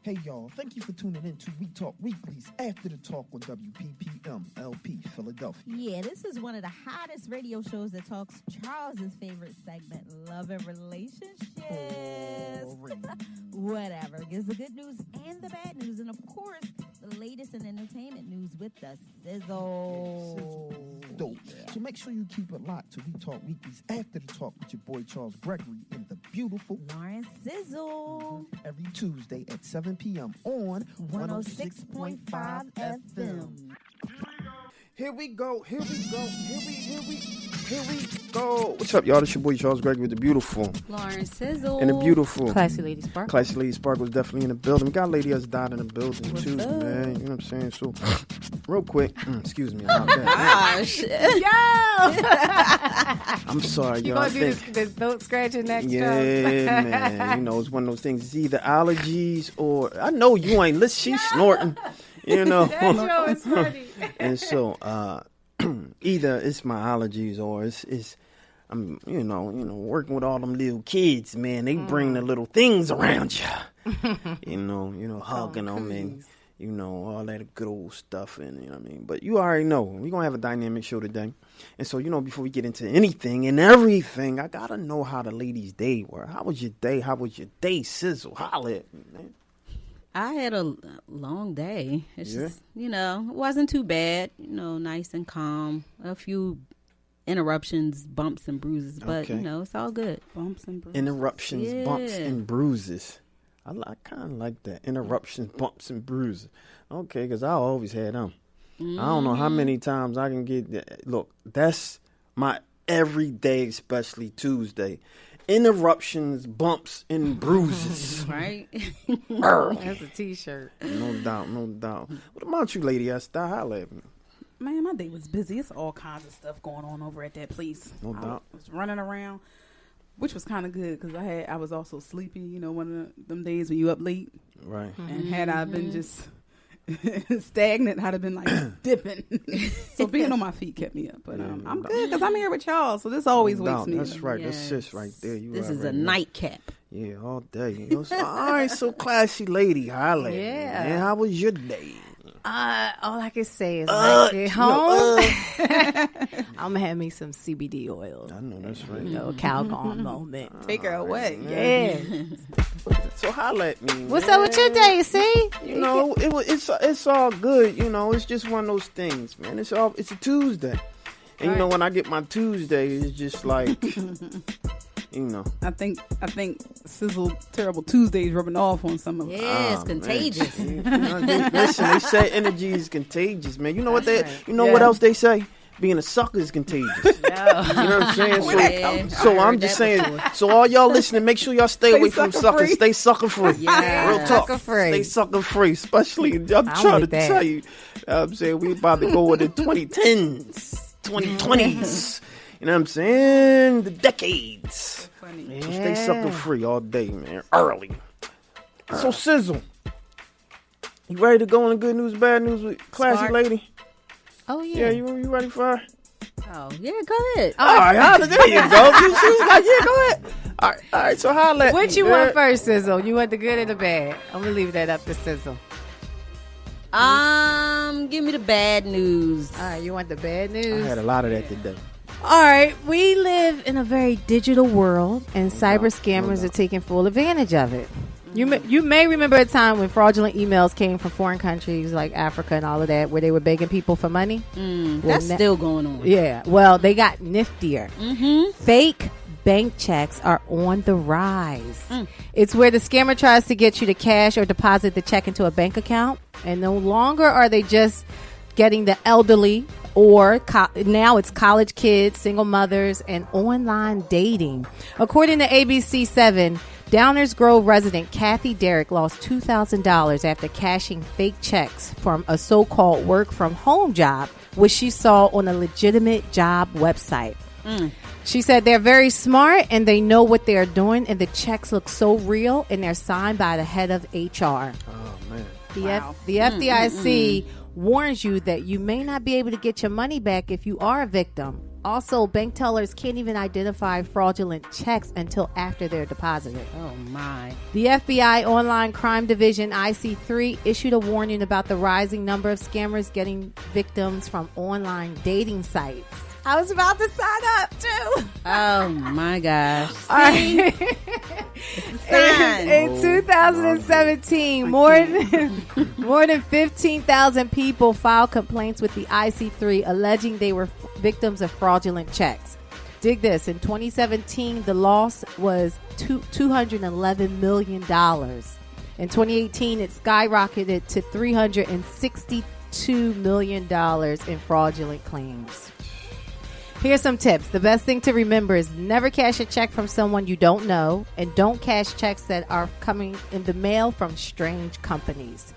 Hey y'all, thank you for tuning in to We Talk Weeklies After the Talk on WPPM LP Philadelphia. Yeah, this is one of the hottest radio shows that talks Charles's favorite segment, love and relationships. Whatever, gives the good news and the bad news, and of course, the latest in entertainment news with the Sizzle. Dope. Yeah. So make sure you keep it locked to We Talk Weeklies After the Talk with your boy Charles Gregory and the beautiful Lauren Sizzle. Every Tuesday at 7 p.m. on 106.5 FM. Here we go. What's up, y'all? It's your boy Charles Gregory with the beautiful Lauren Sizzle. And the beautiful Classy Lady Spark. Classy Lady Spark was definitely in the building. We got a lady that's died in the building What's too, up? man. You know what I'm saying? So, real quick, excuse me about that. Gosh. Yo! I'm sorry, You y'all. gonna do this throat scratching next Yeah, man. You know, it's one of those things. It's either allergies or I know you ain't listen. She's snorting. You know. That show is funny. And so, either it's my allergies or it's I'm working with all them little kids, man. They bring the little things around you. you know, hugging them and all that good old stuff, and you know what I mean. But you already know we're gonna have a dynamic show today, and so before we get into anything and everything, I gotta know how the ladies' day were. How was your day? How was your day, Sizzle? Holla at me, man. I had a long day. It's just, it wasn't too bad. Nice and calm. A few interruptions, bumps and bruises, but it's all good. Bumps and bruises. Interruptions, bumps and bruises. I kind of like that. Interruptions, bumps and bruises. Okay, because I always had them. I don't know how many times I can get that. Look, that's my everyday, especially Tuesday. Interruptions, bumps, and bruises. Right? That's a t-shirt. No doubt. What about you, Lady Esther? Holla at me. Man, my day was busy. It's all kinds of stuff going on over at that place. No doubt. I was running around, which was kind of good because I was also sleepy. One of them days when you up late. Right. And had I been just stagnant, I'd have been like dipping. So being on my feet kept me up. But I'm good because I'm here with y'all. So this always wakes me up. That's right. Yes. That's sis right there. This is a nightcap. Yeah, all day. So, all right, so Classy Lady, holla. Yeah. Man, how was your day? All I can say is I get home. I'm gonna have me some CBD oil. I know that's right. Calgon moment. Take her away. Yeah. So holla at me. What's up with your day? See, it's all good. It's just one of those things, man. It's a Tuesday, and when I get my Tuesday, it's just like. I think Sizzle Terrible Tuesdays rubbing off on some of us. Yeah, it's contagious. Listen, they say energy is contagious, man. You know what what else they say? Being a sucker is contagious. You know what I'm saying? So I'm just saying. So all y'all listening, make sure y'all stay away from suckers. Stay sucker free. Yeah. Real talk. Sucker free. Stay sucker free. Especially, I'm trying to tell you. I'm saying we about to go into 2010s, 2020s. You know what I'm saying? The decades. Funny. So stay sucker free all day, man. Early. So Sizzle, you ready to go on the good news, bad news with Classy Spark. Lady? oh Yeah, yeah. you ready for her? Oh, yeah, go ahead. All right, there you go. She was like, yeah, go ahead. All right. So holla at What me, you man. want first, Sizzle? You want the good or the bad? I'm gonna leave that up to Sizzle. Give me the bad news. All right, you want the bad I news? had a lot of that today. All right, we live in a very digital world, and cyber scammers are taking full advantage of it. You may remember a time when fraudulent emails came from foreign countries like Africa and all of that, where they were begging people for money. That's still going on. Yeah, well, they got niftier. Fake bank checks are on the rise. It's where the scammer tries to get you to cash or deposit the check into a bank account, and no longer are they just getting the elderly, or now it's college kids, single mothers, and online dating. According to ABC7, Downers Grove resident Kathy Derrick lost $2,000 after cashing fake checks from a so-called work-from-home job, which she saw on a legitimate job website. She said they're very smart and they know what they're doing, and the checks look so real, and they're signed by the head of HR. Oh, man. The FDIC warns you that you may not be able to get your money back if you are a victim. Also, bank tellers can't even identify fraudulent checks until after they're deposited. Oh, my. The FBI Online Crime Division, IC3, issued a warning about the rising number of scammers getting victims from online dating sites. I was about to sign up, too. Oh, my gosh. All right. In 2017, more than 15,000 people filed complaints with the IC3 alleging they were victims of fraudulent checks. Dig this. In 2017, the loss was $211 million. In 2018, it skyrocketed to $362 million in fraudulent claims. Here's some tips. The best thing to remember is never cash a check from someone you don't know, and don't cash checks that are coming in the mail from strange companies.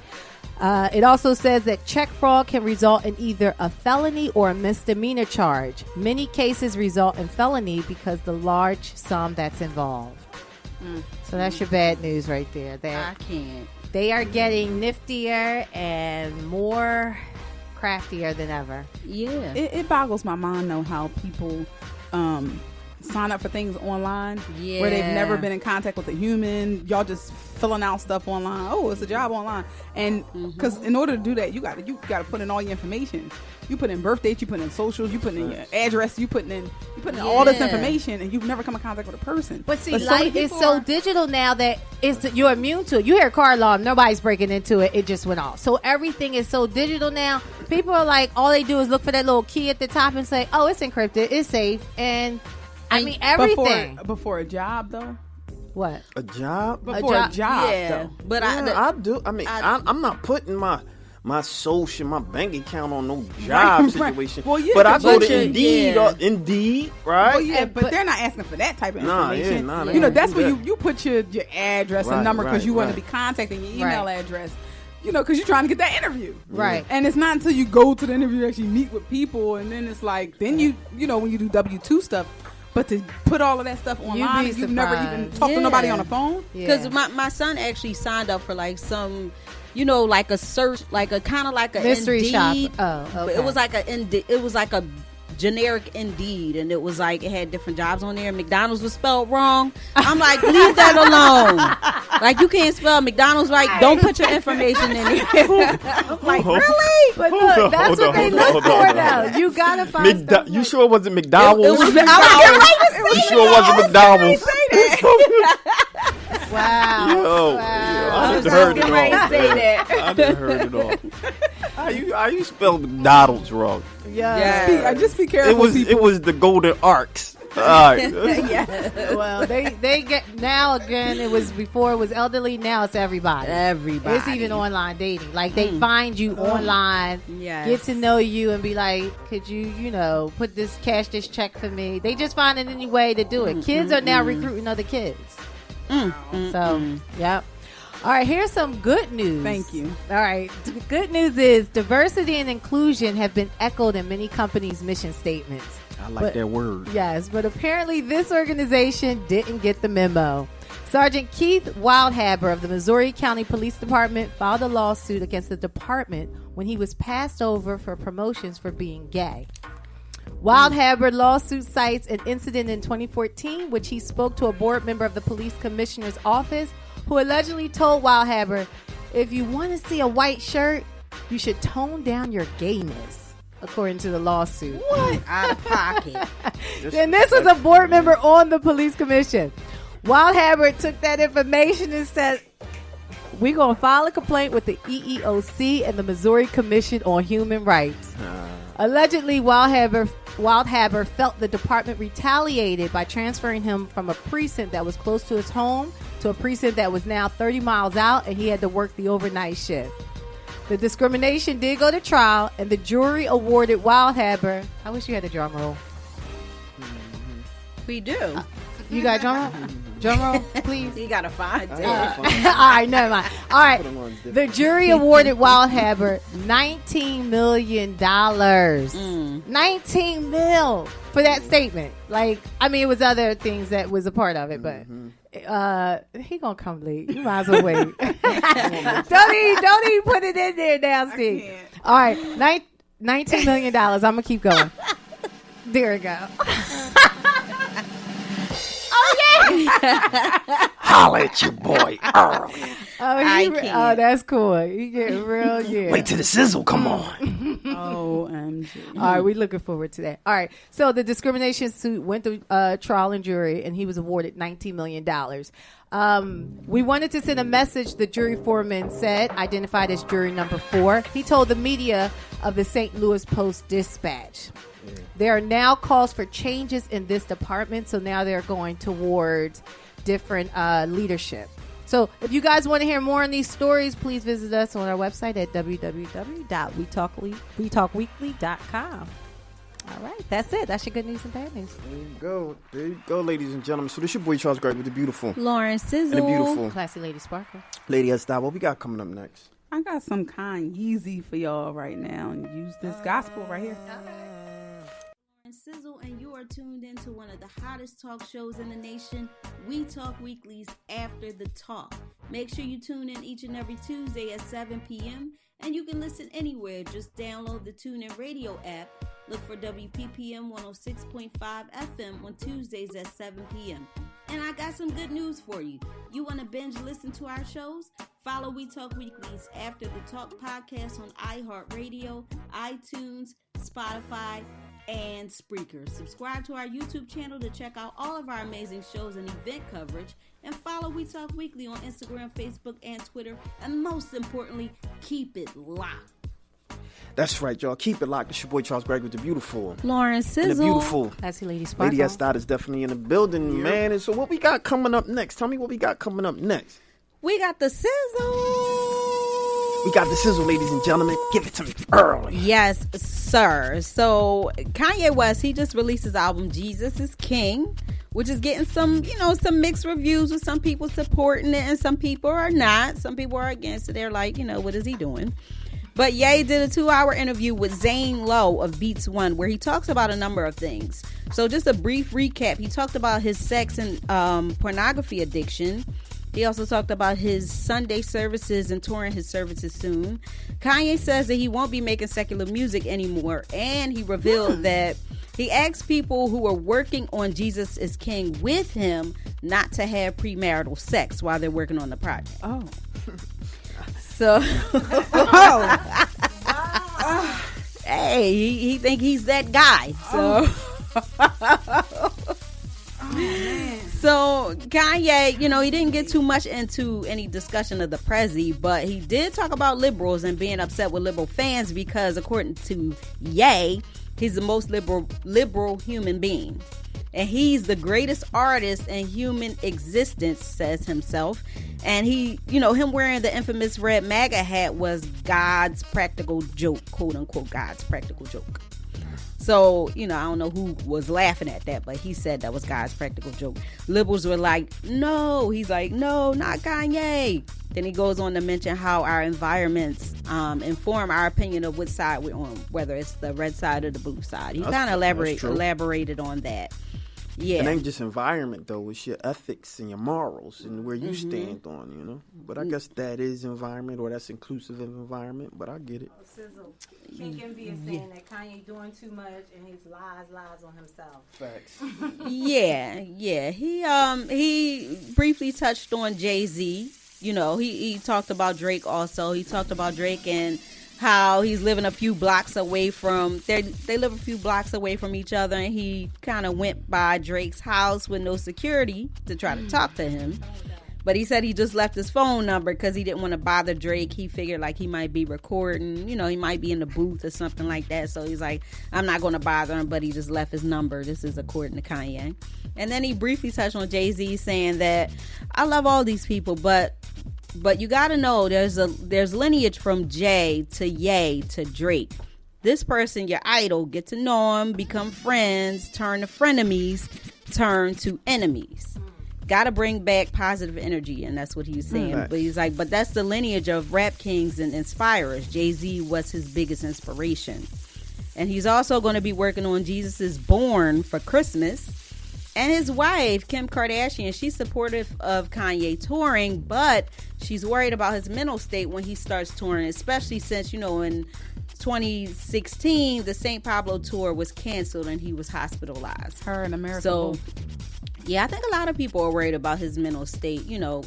It also says that check fraud can result in either a felony or a misdemeanor charge. Many cases result in felony because the large sum that's involved. So that's your bad news right there. I can't. They are getting niftier and more craftier than ever. Yeah. It boggles my mind though how people sign up for things online where they've never been in contact with a human. Y'all just filling out stuff online. Oh, it's a job online. And because in order to do that, you got to put in all your information. You put in birth dates, you put in socials, you put in your address, you put in all this information, and you've never come in contact with a person. But see, life is so digital now that you're immune to it. You hear a car alarm, nobody's breaking into it. It just went off. So everything is so digital now. People are like, all they do is look for that little key at the top and say, oh, it's encrypted, it's safe. And I mean, everything. Before a job, though? What? A job? Before a job, yeah. though. But I do. I mean, I'm not putting my social, my bank account on no job situation. Well, yeah, but I go to Indeed. Indeed, right? Well, yeah, but they're not asking for that type of information. That's where you put your address and number because you want to be contacting your email address. Because you're trying to get that interview. Right. And it's not until you go to the interview, actually meet with people, and then it's like, then when you do W-2 stuff, but to put all of that stuff online, and you've never even talked to nobody on the phone? Because my son actually signed up for like some, like a search, like a kind of like a mystery Indeed. shop. Oh, okay. It was like a generic Indeed, and it was like it had different jobs on there. McDonald's was spelled wrong. I'm like, leave that alone. Like, you can't spell McDonald's right. Don't put your information in here. I'm like, really? But look, that's what they look for now. You gotta find You sure it wasn't McDowell's? It was McDonald's. You sure it wasn't McDowell's? Wow. Yo, I done heard it all. I done heard it all. How you spell McDonald's wrong? Yeah. Just be careful. It was the Golden Arcs. All right. Well, they get now again. It was before it was elderly. Now it's everybody. It's even online dating. Like they find you online, get to know you, and be like, "Could you, cash this check for me?" They just find any way to do it. Kids are now recruiting other kids. Yep. All right, here's some good news. Thank you. All right, good news is diversity and inclusion have been echoed in many companies' mission statements. I like that word. Yes, but apparently this organization didn't get the memo. Sergeant Keith Wildhaber of the Missouri County Police Department filed a lawsuit against the department when he was passed over for promotions for being gay. Wildhaber lawsuit cites an incident in 2014 which he spoke to a board member of the police commissioner's office who allegedly told Wildhaber, if you want to see a white shirt, you should tone down your gayness, according to the lawsuit. What? Out of pocket. And this was a board member on the police commission. Wildhaber took that information and said, we're going to file a complaint with the EEOC and the Missouri Commission on Human Rights. Allegedly, Wildhaber felt the department retaliated by transferring him from a precinct that was close to his home to a precinct that was now 30 miles out, and he had to work the overnight shift. The discrimination did go to trial, and the jury awarded Wildhaber. I wish you had a drum roll. We do. You got a drum roll? Drum roll, please. You got to find it. All right, never mind. All right. The jury awarded Wildhaber $19 million. $19 million for that statement. Like, I mean, it was other things that was a part of it, but he gonna come late. You might as well wait. don't even put it in there now, Steve. All right, $19 million. I'm gonna keep going. There we go. Holla at your boy early. Oh, that's cool. You get real, yeah. Wait till the sizzle come on. OMG. All right, we're looking forward to that. All right, so the discrimination suit went through trial and jury, and he was awarded $19 million. We wanted to send a message, the jury foreman said, identified as jury number 4. He told the media of the St. Louis Post-Dispatch. There are now calls for changes in this department, so now they're going towards different leadership. So if you guys want to hear more on these stories, please visit us on our website at www.wetalkweekly.com. All right, that's it. That's your good news and bad news. There you go. There you go, ladies and gentlemen. So this your boy Charles Gregg with the beautiful Lauren Sizzle. And the beautiful Classy Lady Sparkle. Lady Estelle. What we got coming up next? I got some Kanye for y'all right now, and use this gospel right here. Sizzle, and you are tuned into one of the hottest talk shows in the nation, We Talk Weekly's After the Talk. Make sure you tune in each and every Tuesday at 7 p.m. and you can listen anywhere. Just download the TuneIn Radio app. Look for WPPM 106.5 FM on Tuesdays at 7 p.m. And I got some good news for you. You want to binge listen to our shows? Follow We Talk Weekly's After the Talk podcast on iHeartRadio, iTunes, Spotify, and Spreaker. Subscribe to our YouTube channel to check out all of our amazing shows and event coverage. And follow We Talk Weekly on Instagram, Facebook, and Twitter. And most importantly, keep it locked. That's right, y'all. Keep it locked. It's your boy Charles Gregg with the beautiful Lauren Sizzle. And the beautiful Classy Lady Sparkle. Lady Estelle is definitely in the building, man. And so what we got coming up next? Tell me what we got coming up next. We got the Sizzle. We got the Sizzle, ladies and gentlemen. Give it to me early. Yes, sir. So Kanye West, he just released his album Jesus is King, which is getting some mixed reviews, with some people supporting it and some people are not. Some people are against it. They're like, what is he doing? But Ye did a 2-hour interview with Zane Lowe of Beats One, where he talks about a number of things. So just a brief recap. He talked about his sex and pornography addiction. He also talked about his Sunday services and touring his services soon. Kanye says that he won't be making secular music anymore. And he revealed that he asked people who were working on Jesus is King with him not to have premarital sex while they're working on the project. Oh. So, hey, he think he's that guy. So, so Kanye, he didn't get too much into any discussion of the Prezi, but he did talk about liberals and being upset with liberal fans because, according to Ye, he's the most liberal human being. And he's the greatest artist in human existence, says himself. And he, him wearing the infamous red MAGA hat was God's practical joke, quote unquote, God's practical joke. So, I don't know who was laughing at that, but he said that was God's practical joke. Liberals were like, no. He's like, no, not Kanye. Then he goes on to mention how our environments inform our opinion of which side we're on, whether it's the red side or the blue side. He kind of elaborated on that. Yeah. It ain't just environment, though. It's your ethics and your morals and where you stand on, But I guess that is environment, or that's inclusive of environment, but I get it. Sizzle. King Envy is saying that Kanye doing too much and he's lies on himself. Facts. Yeah. He briefly touched on Jay-Z. He talked about Drake also. He talked about Drake and how he's living a few blocks away from they live a few blocks away from each other, and he kind of went by Drake's house with no security to try to talk to him. But he said he just left his phone number because he didn't want to bother Drake. He figured like he might be recording, he might be in the booth or something like that. So he's like, I'm not going to bother him, but he just left his number. This is according to Kanye. And then he briefly touched on Jay-Z, saying that I love all these people, but you got to know there's lineage from Jay to Ye to Drake. This person, your idol, get to know him, become friends, turn to frenemies, turn to enemies. Got to bring back positive energy, and that's what he's saying. Right. But he's like, but that's the lineage of rap kings and inspirers. Jay-Z was his biggest inspiration. And he's also going to be working on Jesus is Born for Christmas. And his wife, Kim Kardashian, she's supportive of Kanye touring, but she's worried about his mental state when he starts touring, especially since, in 2016, the St. Pablo tour was canceled and he was hospitalized. Her in America. So, yeah, I think a lot of people are worried about his mental state. You know,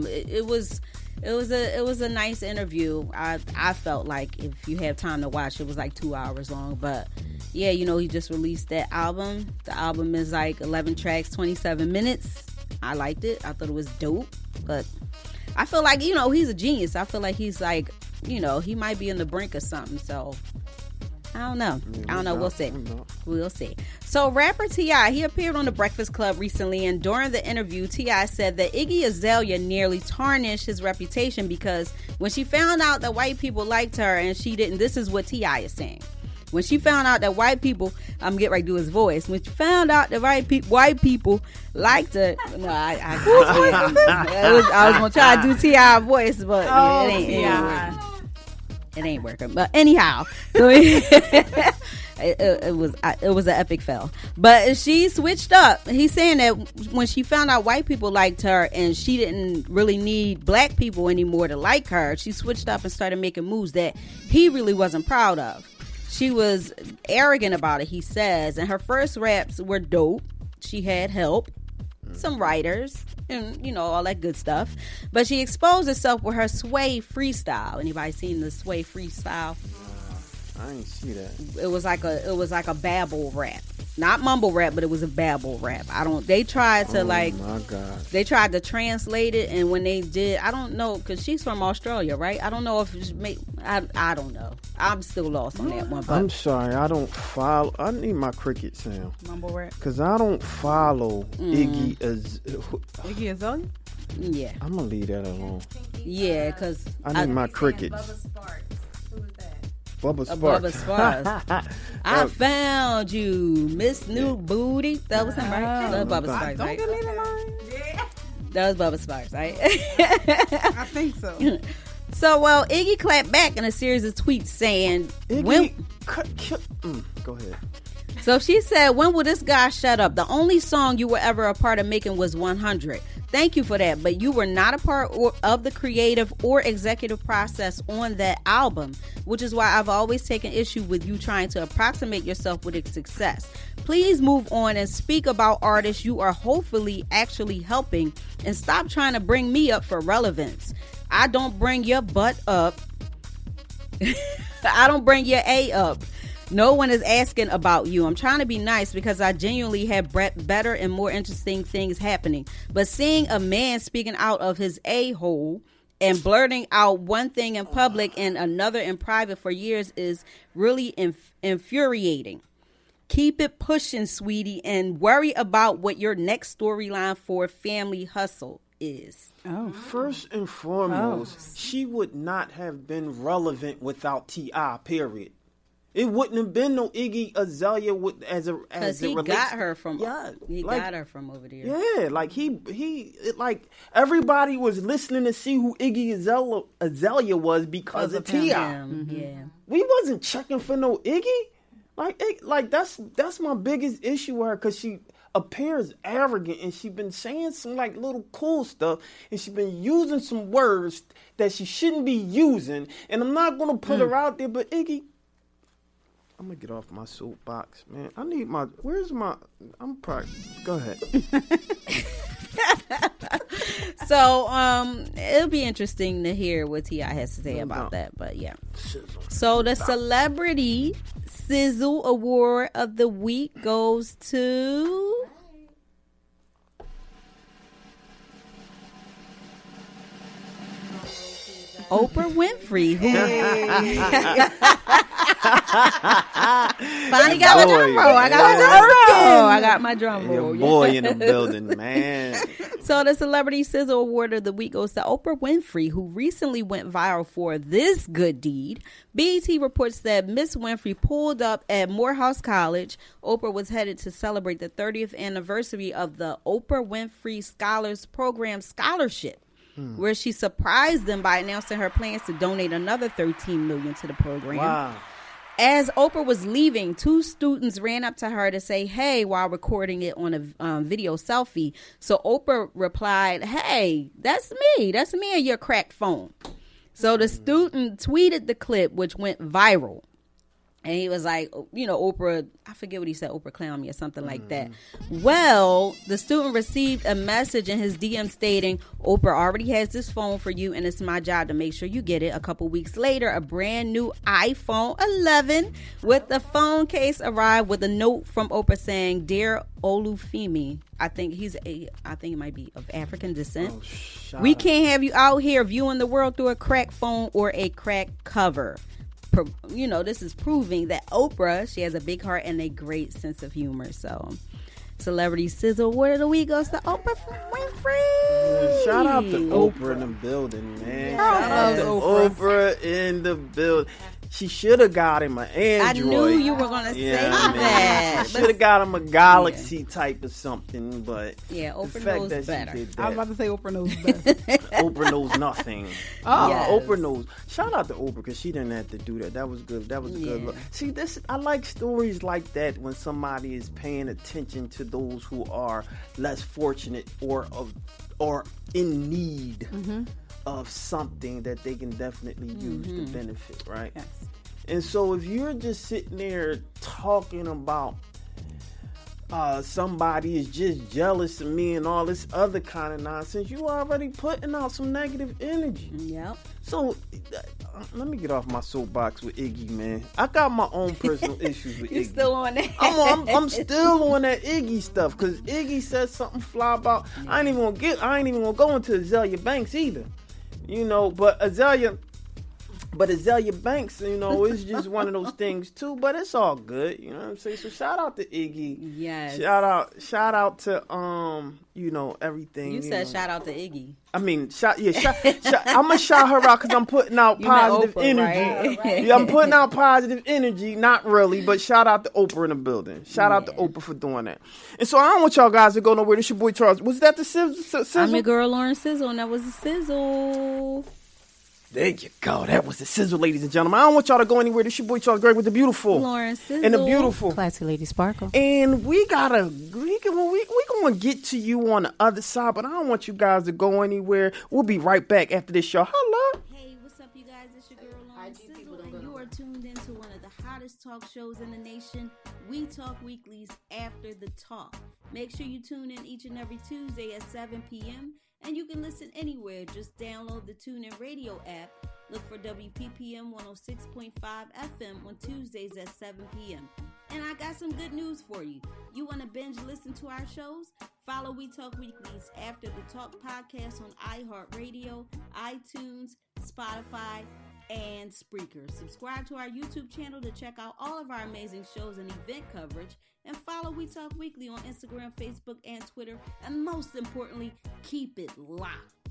it was a nice interview. I felt like if you have time to watch, it was like 2 hours long. But yeah, you know, he just released that album. The album is like 11 tracks, 27 minutes. I liked it. I thought it was dope. But I feel like, you know, he's a genius. I feel like he's like, you know, he might be on the brink of something. So I don't know. We'll see. We'll see. So rapper T.I., he appeared on The Breakfast Club recently, and during the interview, T.I. said that Iggy Azalea nearly tarnished his reputation because when she found out that white people liked her and she didn't, this is what T.I. is saying. When she found out that white people, I'm getting ready to do his voice. When she found out that white people liked her, no, I was gonna try to do T.I. voice, but it ain't working. But anyhow, so it was an epic fail. But she switched up. He's saying that when she found out white people liked her and she didn't really need black people anymore to like her, she switched up and started making moves that he really wasn't proud of. She was arrogant about it, he says, and her first raps were dope. She had help, some writers, and, you know, all that good stuff. But she exposed herself with her Sway freestyle. Anybody seen the Sway freestyle? I didn't see that. It was like a babble rap. Not mumble rap, but it was a babble rap. They tried to my God. They tried to translate it, and when they did, I don't know, because she's from Australia, right? I don't know if it's I don't know. I'm still lost on that one. But I'm sorry, I don't follow. I need my cricket sound. Mumble rap. Because I don't follow Iggy Azalea? Yeah. I'm going to leave that alone. Yeah, because I need my crickets. Bubba Sparks. I found you, Miss New Booty. That was him, right? That was Bubba Sparks, right? Don't give me the line. Yeah. That was Bubba Sparks, right? I think so. So, well, Iggy clapped back in a series of tweets saying, go ahead. So she said, when will this guy shut up? The only song you were ever a part of making was 100. Thank you for that, but you were not a part of the creative or executive process on that album, which is why I've always taken issue with you trying to approximate yourself with its success. Please move on and speak about artists you are hopefully actually helping, and stop trying to bring me up for relevance. I don't bring your butt up. I don't bring your A up. No one is asking about you. I'm trying to be nice because I genuinely have better and more interesting things happening. But seeing a man speaking out of his a-hole and blurting out one thing in public and another in private for years is really infuriating. Keep it pushing, sweetie, and worry about what your next storyline for Family Hustle is. Oh, first and foremost, she would not have been relevant without T.I., period. It wouldn't have been no Iggy Azalea because he got her from got her from over there. Yeah, like he everybody was listening to see who Iggy Azalea was because of T.I. Mm-hmm. Yeah, we wasn't checking for no Iggy. Like that's my biggest issue with her, because she appears arrogant and she been saying some like little cool stuff, and she been using some words that she shouldn't be using. And I'm not gonna put her out there, but Iggy, I'm gonna get off my soapbox, man. I need my. I'm probably. Go ahead. So, it'll be interesting to hear what T.I. has to say about that. But yeah. So the Celebrity Sizzle Award of the week goes to Oprah Winfrey, who finally got my drum roll. I got my drum roll. Your boy in the building, man. So the Celebrity Sizzle Award of the week goes to Oprah Winfrey, who recently went viral for this good deed. BET reports that Miss Winfrey pulled up at Morehouse College. Oprah was headed to celebrate the 30th anniversary of the Oprah Winfrey Scholars Program Scholarship, where she surprised them by announcing her plans to donate another $13 million to the program. Wow. As Oprah was leaving, two students ran up to her to say, hey, while recording it on a video selfie. So Oprah replied, hey, that's me and your cracked phone. So the student tweeted the clip, which went viral. And he was like, Oprah, I forget what he said, Oprah clown me or something like that. Well, the student received a message in his DM stating, Oprah already has this phone for you and it's my job to make sure you get it. A couple weeks later, a brand new iPhone 11 with the phone case arrived with a note from Oprah saying, Dear Olufemi, I think he might be of African descent. We can't have you out here viewing the world through a cracked phone or a cracked cover. This is proving that Oprah, she has a big heart and a great sense of humor. So, Celebrity Sizzle Award of the Week goes to Oprah Winfrey. Shout out to Oprah in the building, man. Shout out to Oprah in the building. She should have got him an Android. I knew you were going to say that. Should have got him a Galaxy type of something, but Oprah knows better. I was about to say Oprah knows best. Oprah knows nothing. Oprah knows. Shout out to Oprah because she didn't have to do that. That was good. That was a good look. See, I like stories like that when somebody is paying attention to those who are less fortunate or in need. Of something that they can definitely use to benefit, right? Yes. And so if you're just sitting there talking about somebody is just jealous of me and all this other kind of nonsense, you already putting out some negative energy. Yep. So let me get off my soapbox with Iggy, man. I got my own personal issues with Iggy. You still on that? I'm still on that Iggy stuff because Iggy said something fly about. I ain't even gonna go into Azalea Banks either. But Azalea Banks, is just one of those things too. But it's all good, you know what I'm saying. So shout out to Iggy. Yes. Shout out to everything. You said shout out to Iggy. I mean, I'm gonna shout her out because I'm putting out positive energy. Right? Yeah, I'm putting out positive energy. Not really, but shout out to Oprah in the building. Shout out to Oprah for doing that. And so I don't want y'all guys to go nowhere. This your boy Charles. Was that the Sizzle? I'm your girl Lauren Sizzle, and that was the Sizzle. There you go. That was the Sizzle, ladies and gentlemen. I don't want y'all to go anywhere. This your boy Charles Gregg with the beautiful Lauren Sizzle and the beautiful Classy Lady Sparkle. And we gonna get to you on the other side, but I don't want you guys to go anywhere. We'll be right back after this show. Holla. Hey, what's up, you guys? It's your girl Lauren Sizzle, and you are tuned into one of the hottest talk shows in the nation. We Talk Weekly's After the Talk. Make sure you tune in each and every Tuesday at 7 p.m. And you can listen anywhere. Just download the TuneIn Radio app. Look for WPPM 106.5 FM on Tuesdays at 7 p.m. And I got some good news for you. You want to binge listen to our shows? Follow We Talk Weekly's After the Talk podcast on iHeartRadio, iTunes, Spotify, and Spreaker. Subscribe to our YouTube channel to check out all of our amazing shows and event coverage. And follow We Talk Weekly on Instagram, Facebook, and Twitter. And most importantly, keep it locked.